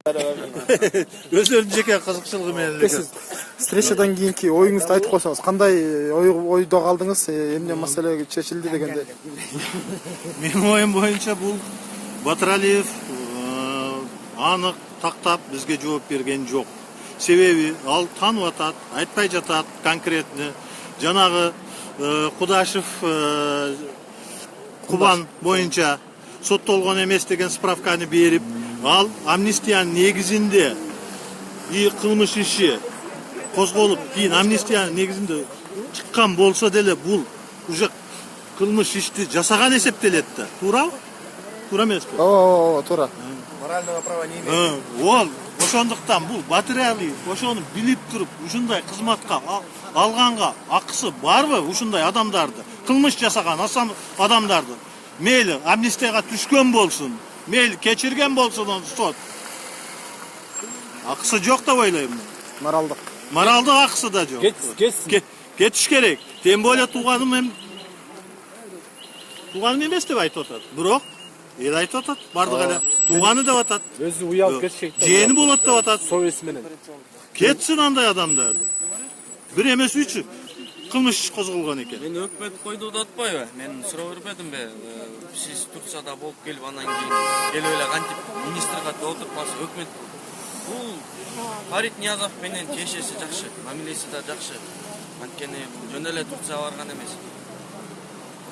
Өздөрүнүн жеке кызыкчылыгы менен эле. Сиз встречадан кийинки оюңузду айтып койсоңуз, кандай ойдо калдыңыз, эмне маселе чечилди дегенде? Менин оюм боюнча бул Батыралиев анык тактап бизге жооп берген жок. Себеби ал таанып атат, айтпай жатат конкретно. Жанагы Кудашев Кубан боюнча соттолгон эмес деген справканы берип, ал амнистиянын негизинде кылмыш иши козголуп, кийин амнистиянын негизинде чыккан болсо деле бул уже кылмыш ишти жасаган эсептелет да. Туурабы? Туура эмеспи? Ооба, туура. Морального права не имеет. Ол ошондуктан бул Батыралиев ошону билип туруп ушундай кызматка алганга акысы барбы ушундай адамдарды, кылмыш жасаган адамдарды? Мейли амнистияга түшкөн болсун, мейли кечирген болсун сот. Акысы жок деп ойлойм. Моралдык акысы да жок. Кетиш керек. Тем более тууганым эмес деп айтып атат. Бирок эл айтып атат, бардык эле тууганы деп атат. Өзү уялып кетишет. Жээни болот деп атат. Совесть менен. Кетсин андай адамдар. Бир эмес үчү кылмыш козголгон экен. Мен өкмөт койду деп атпайбы? Мен суроо бербедимби? Сиз Турцияда болуп келип анан кийин келип эле кантип министр катып отурпасыз өкмөт. Бул Фарид Ниязов менен тиешеси жакшы, мамилеси да жакшы. Анткени жөн эле Турцияга барган эмес.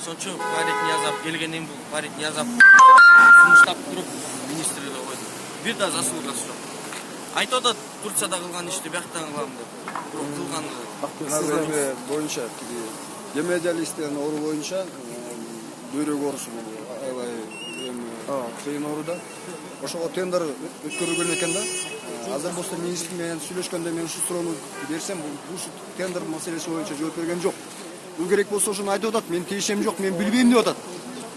Ошон үчүн Фарид Ниязов келгенин бул Фарид Ниязов сунуштап туруп министрликке койду. Бир да заслугасы жок. Айтып атат Турцияда кылган ишти биякта кылам деп. Бирок кылган Эме боюнча гемодиализден оору боюнча бөйрөк оорусу аябай кыйын оору да. Ошого тендер өткөрүлгөн экен да. Азыр болсо министр менен сүйлөшкөндө мен ушу суроону берсем, бул тендер маселеси боюнча жооп берген жок. Бул керек болсо ошону айтып атат. Мен тиешем жок, мен билбейм деп атат.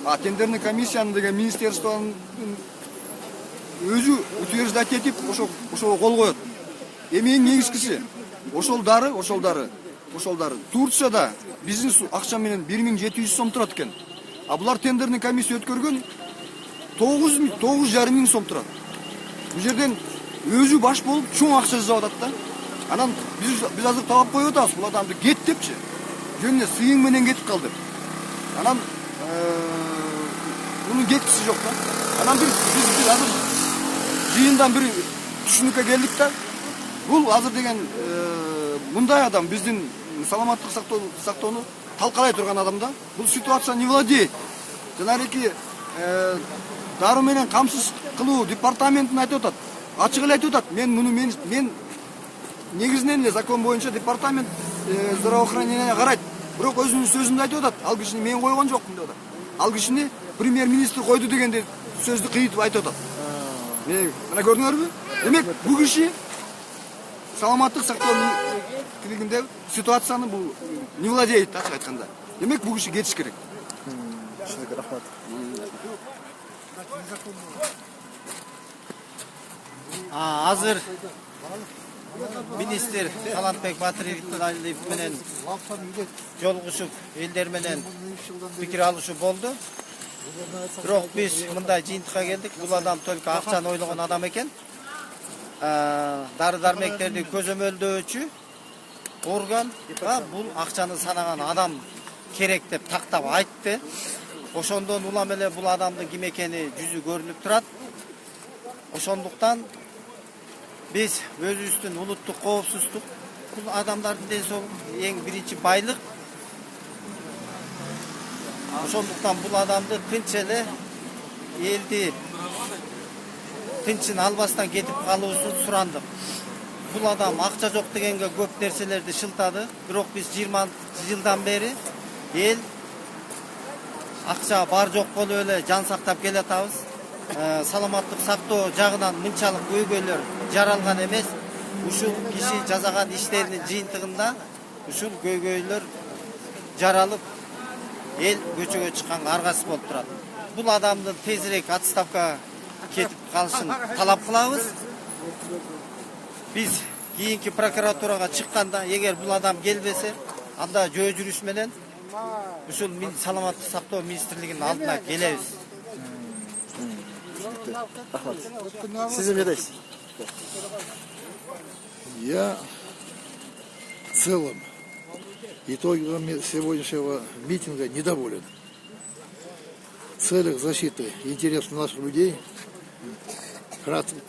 А тендерный комиссияны деген министерствонун өзү утверждать этип ошого кол коет. Эми эң негизгиси ошол дары Турцияда бизнес акча менен 1700 сом турат экен. А булар тендерный комиссия өткөргөн 9,5 миң сом турат. Бул жерден өзү баш болуп чоң акча жасап атат да. Анан биз азыр талап коюп атабыз, бул адамды кет депчи. Жөн эле сыйың менен кетип кал деп. Анан мунун кеткиси жок да. Анан биз азыр жыйындан бир түшүнүккө келдик да. Бул азыр деген мындай адам биздин саламаттык сактоону талкалай турган адам да. Бул ситуация не владеет. Жанагы дару менен камсыз кылуу департаментин айтып атат. Ачык эле айтып атат. Мен негизинен эле закон боюнча департамент здравоохранения карайт. Бирок өзүнүн сөзүндө айтып атат. Ал кишини мен койгон жокмун деп атат. Ал кишини премьер-министр койду дегенде сөздү кыйтып айтып атат. Мына көрдүңөрбү? Демек бул киши саламаттык сактоо тилигинде ситуацияны бул не владеет, ачык айтканда. Демек бул киши кетиш керек. Рахмат. Азыр министр Талантбек Батыралиев менен жолугушуп элдер менен пикир алышуу болду. Бирок биз мындай жыйынтыкка келдик. Бул адам только акчаны ойлогон адам экен. Дары-дармектерди көзөмөлдөөчү орган бул акчаны санаган адам керек деп тактап айтты. Ошондон улам эле бул адамдын ким экени жүзү көрүнүп турат. Ошондуктан биз өзүбүздүн улуттук коопсуздук, бул адамдардын ден соолугу эң биринчи байлык. Ошондуктан бул адамды тынч эле элди тынчын албастан кетип калуусун сурандык. Бул адам акча жок дегенге көп нерселерди шылтады. Бирок биз 20 жылдан бери эл акча бар жок болуп эле жан сактап келатабыз. Саламаттык сактоо жагынан мынчалык көйгөйлөр жаралган эмес. Ушул киши жасаган иштеринин жыйынтыгында ушул көйгөйлөр жаралып эл көчөгө чыкканга аргасыз болуп турат. Бул адамдын тезирээк отставкага кетип калышын талап кылабыз. Биз кийинки прокуратурага чыкканда, эгер бул адам келбесе, анда жөө жүрүш менен ушул саламаттык сактоо министрлигинин алдына келебиз. Рахмат. Сиз эмне дейсиз? Я в целом итогами сегодняшнего митинга недоволен. В целях защиты интересов наших людей,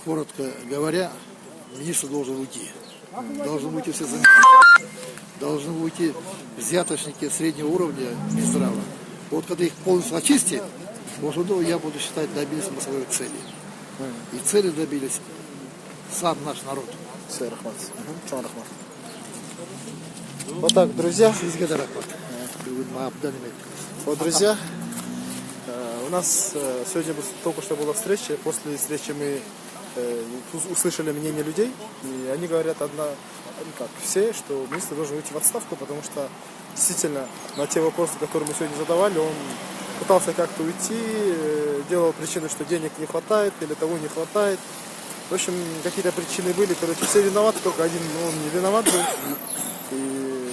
коротко говоря, министр должен уйти. Должны уйти все заместители, должны уйти взяточники среднего уровня Минздрава. Вот когда их полностью очистить, вот я буду считать, добились мы своей цели. И цели добились сам наш народ. Все, Рахмат. Чон Рахмат. Вот так, друзья. Вот, друзья, у нас сегодня только что была встреча. После встречи мы услышали мнение людей. И они говорят все, что министр должен уйти в отставку, потому что действительно на те вопросы, которые мы сегодня задавали, он пытался как-то уйти, делал причины, что денег не хватает или того не хватает. В общем, какие-то причины были, короче, все виноваты, только один он не виноват был. И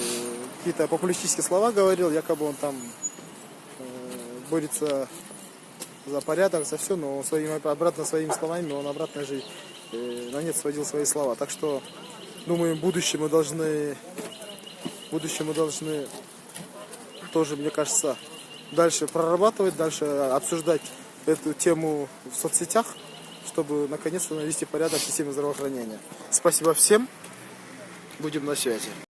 какие-то популистические слова говорил, якобы он там борется за порядок, за все, но обратно своими словами он обратно же на нет сводил свои слова. Так что, думаю, в будущем мы должны тоже, мне кажется, дальше прорабатывать, дальше обсуждать эту тему в соцсетях, чтобы наконец-то навести порядок в системе здравоохранения. Спасибо всем. Будем на связи.